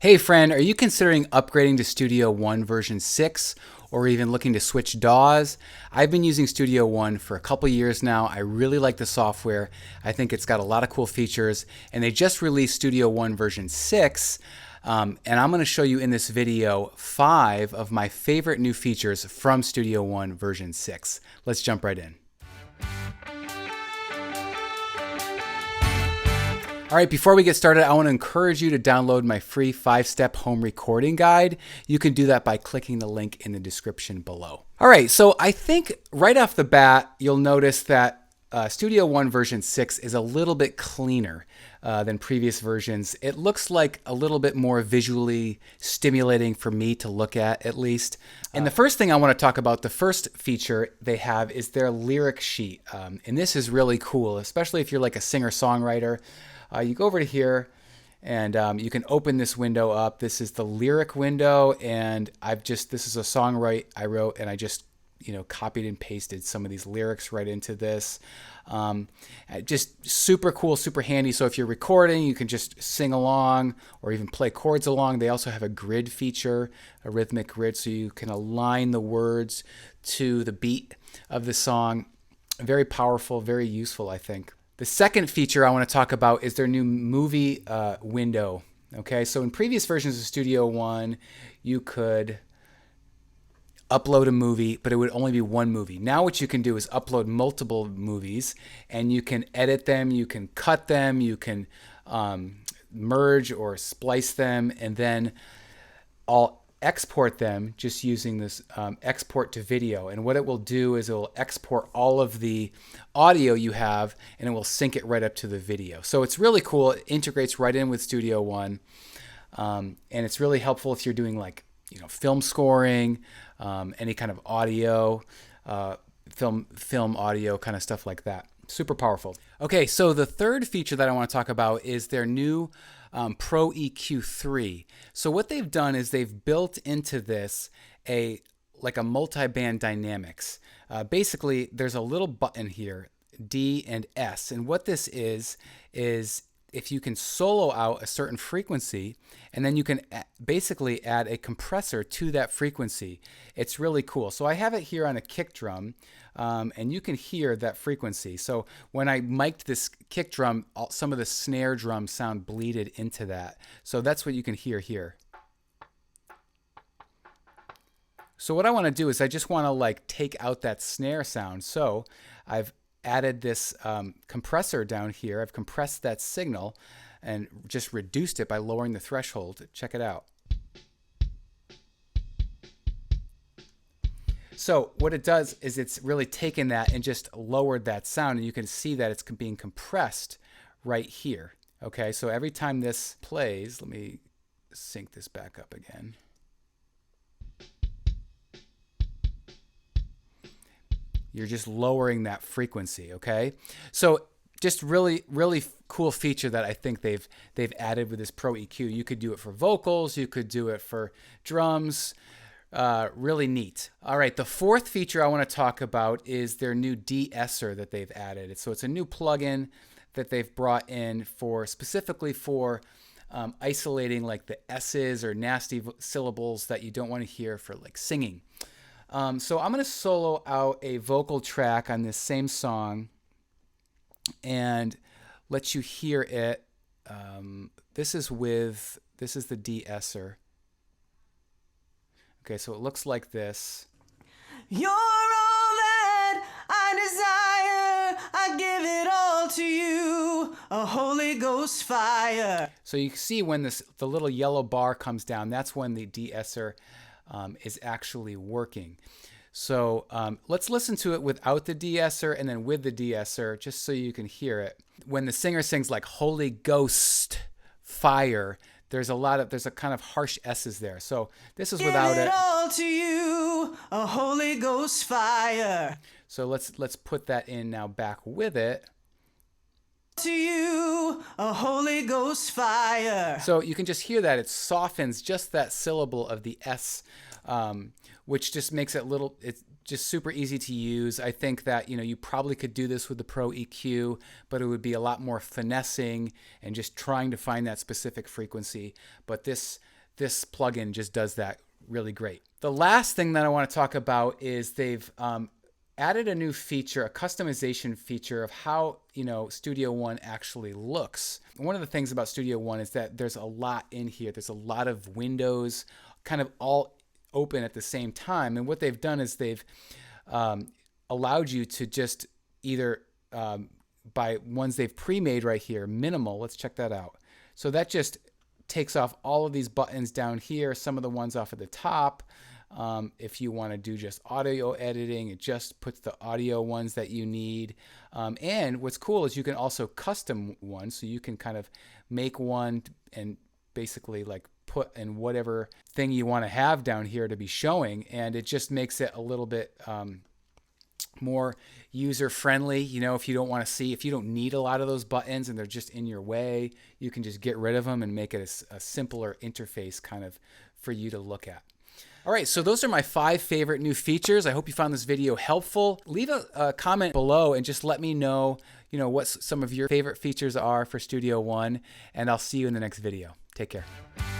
Hey friend, are you considering upgrading to Studio One version 6 or even looking to switch DAWs? I've been using Studio One for a couple years now. I really like the software. I think it's got a lot of cool features, and they just released Studio One version 6. And I'm going to show you in this video 5 of my favorite new features from Studio One version 6. Let's jump right in. All right, before we get started, I want to encourage you to download my free 5-step home recording guide. You can do that by clicking the link in the description below. All right, so I think right off the bat, you'll notice that Studio One version 6 is a little bit cleaner than previous versions. It looks like a little bit more visually stimulating for me to look at least. And the first thing I want to talk about, the first feature they have is their lyric sheet. And this is really cool, especially if you're like a singer-songwriter. You go over to here and you can open this window up. This is the lyric window, and this is a song I wrote, and I just copied and pasted some of these lyrics right into this. Just super cool, super handy. So if you're recording, you can just sing along or even play chords along. They also have a grid feature, a rhythmic grid, so you can align the words to the beat of the song. Very powerful, very useful, I think. The second feature I want to talk about is their new movie window. Okay, so in previous versions of Studio One, you could upload a movie, but it would only be one movie. Now what you can do is upload multiple movies, and you can edit them, you can cut them, you can merge or splice them, and then I'll export them just using this export to video. And what it will do is it will export all of the audio you have, and it will sync it right up to the video. So it's really cool. It integrates right in with Studio One, and it's really helpful if you're doing like film scoring, any kind of audio, film audio kind of stuff like that. Super powerful. Okay, so the third feature that I want to talk about is their new Pro EQ 3. So what they've done is they've built into this like a multi-band dynamics. Basically, there's a little button here, D and S, and what this is if you can solo out a certain frequency, and then you can basically add a compressor to that frequency. It's really cool. So I have it here on a kick drum, and you can hear that frequency. So when I mic'd this kick drum, some of the snare drums sound bleeded into that. So that's what you can hear here. So what I want to do is I just want to like take out that snare sound. So I've added this compressor down here. I've compressed that signal and just reduced it by lowering the threshold. Check it out. So what it does is it's really taken that and just lowered that sound, and you can see that it's being compressed right here. Okay, so every time this plays, let me sync this back up again. You're just lowering that frequency, okay? So just really, really cool feature that I think they've added with this Pro EQ. You could do it for vocals, you could do it for drums. Really neat. All right, the fourth feature I want to talk about is their new De-Esser that they've added. So it's a new plugin that they've brought in specifically for isolating like the S's or nasty syllables that you don't want to hear for like singing. So I'm going to solo out a vocal track on this same song and let you hear it. This is the De-Esser. Okay, so it looks like this. You're all that I desire, I give it all to you, a Holy Ghost fire. So you see when the little yellow bar comes down, that's when the De-Esser is actually working. So let's listen to it without the De-Esser and then with the De-Esser, just so you can hear it. When the singer sings like Holy Ghost fire, there's a kind of harsh S's there. So this is without it. Give it all to you, a Holy Ghost fire. So let's put that in now back with it. To you, a Holy Ghost fire. So you can just hear that it softens just that syllable of the S, which just makes it's just super easy to use. I think that you probably could do this with the Pro EQ, but it would be a lot more finessing and just trying to find that specific frequency. But this this plugin just does that really great. The last thing that I want to talk about is they've added a new feature, a customization feature of how, Studio One actually looks. One of the things about Studio One is that there's a lot in here. There's a lot of windows kind of all open at the same time. And what they've done is they've allowed you to just either by ones they've pre-made right here, minimal. Let's check that out. So that just takes off all of these buttons down here, some of the ones off at the top. If you want to do just audio editing, it just puts the audio ones that you need. And what's cool is you can also custom one, so you can kind of make one and basically like put in whatever thing you want to have down here to be showing, and it just makes it a little bit more user friendly. If you don't want to see, if you don't need a lot of those buttons and they're just in your way, you can just get rid of them and make it a simpler interface kind of for you to look at. All right, so those are my 5 favorite new features. I hope you found this video helpful. Leave a comment below and just let me know, what some of your favorite features are for Studio One, and I'll see you in the next video. Take care.